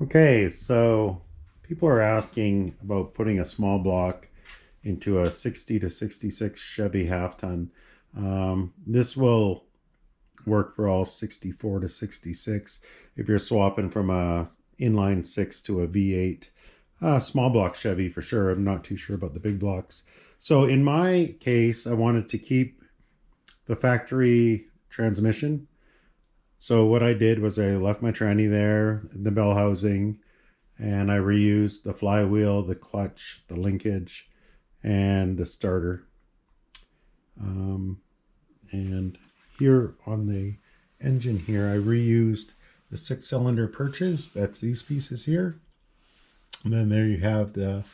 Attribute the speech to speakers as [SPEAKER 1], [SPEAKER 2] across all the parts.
[SPEAKER 1] Okay, so people are asking about putting a small block into a 60 to 66 Chevy half ton. This will work for all 64 to 66 if you're swapping from a inline 6 to a V8. Small block Chevy for sure. I'm not too sure about the big blocks. So in my case, I wanted to keep the factory transmission. So what I did was I left my tranny there in the bell housing, and I reused the flywheel, the clutch, the linkage, and the starter. And here on the engine here, I reused the 6-cylinder perches. That's these pieces here. And then there you have the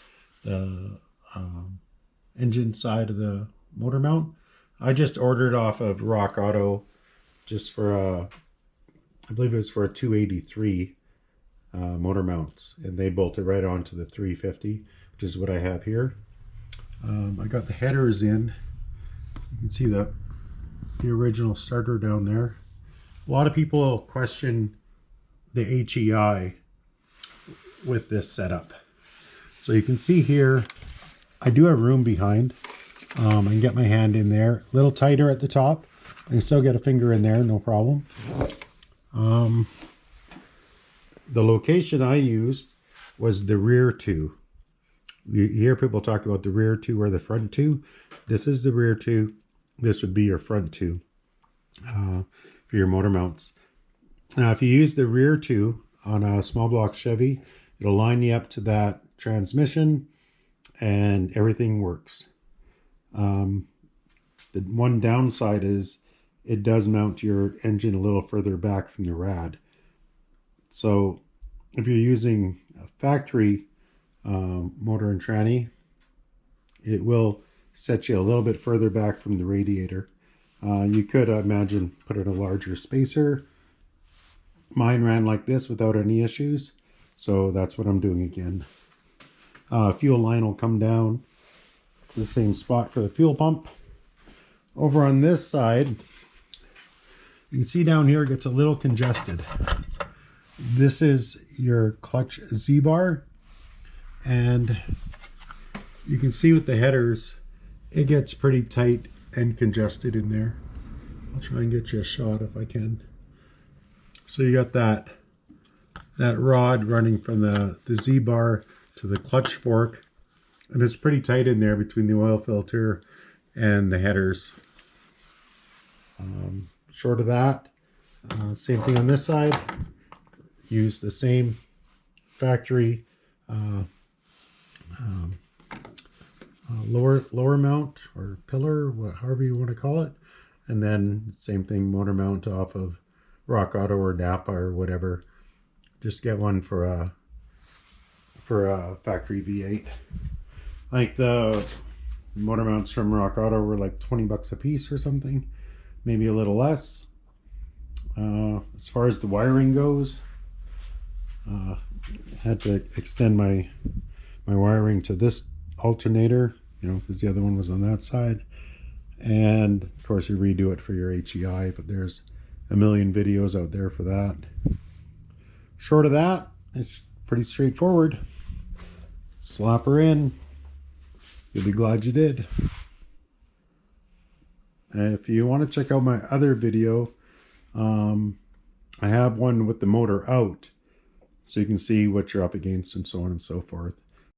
[SPEAKER 1] engine side of the motor mount. I just ordered off of Rock Auto just for I believe it was for a 283 motor mounts, and they bolted right onto the 350, which is what I have here. I got the headers in. You can see the original starter down there. A lot of people question the HEI with this setup. So you can see here, I do have room behind. I can get my hand in there. A little tighter at the top. I can still get a finger in there, no problem. The location I used was the rear two. You hear people talk about the rear two or the front two. This is the rear two. This would be your front two for your motor mounts. Now, if you use the rear two on a small block Chevy, it'll line you up to that transmission and everything works. The one downside is it does mount your engine a little further back from the rad. So if you're using a factory motor and tranny, it will set you a little bit further back from the radiator. You could imagine put in a larger spacer. Mine ran like this without any issues, so that's what I'm doing again. Fuel line will come down to the same spot for the fuel pump. Over on this side, you can see down here it gets a little congested. This is your clutch Z-bar, and you can see with the headers it gets pretty tight and congested in there. I'll try and get you a shot if I can. So you got that rod running from the Z-bar to the clutch fork, and it's pretty tight in there between the oil filter and the headers. Short of that, same thing on this side. Use the same factory lower mount or pillar, however you want to call it, and then same thing, motor mount off of Rock Auto or Napa or whatever. Just get one for a factory V8. Like the motor mounts from Rock Auto were like 20 bucks a piece or something, maybe a little less. As far as the wiring goes, had to extend my wiring to this alternator, because the other one was on that side, and of course you redo it for your HEI, but there's a million videos out there for that. Short of that, it's pretty straightforward. Slap her in, you'll be glad you did. And if you want to check out my other video, I have one with the motor out, so you can see what you're up against and so on and so forth.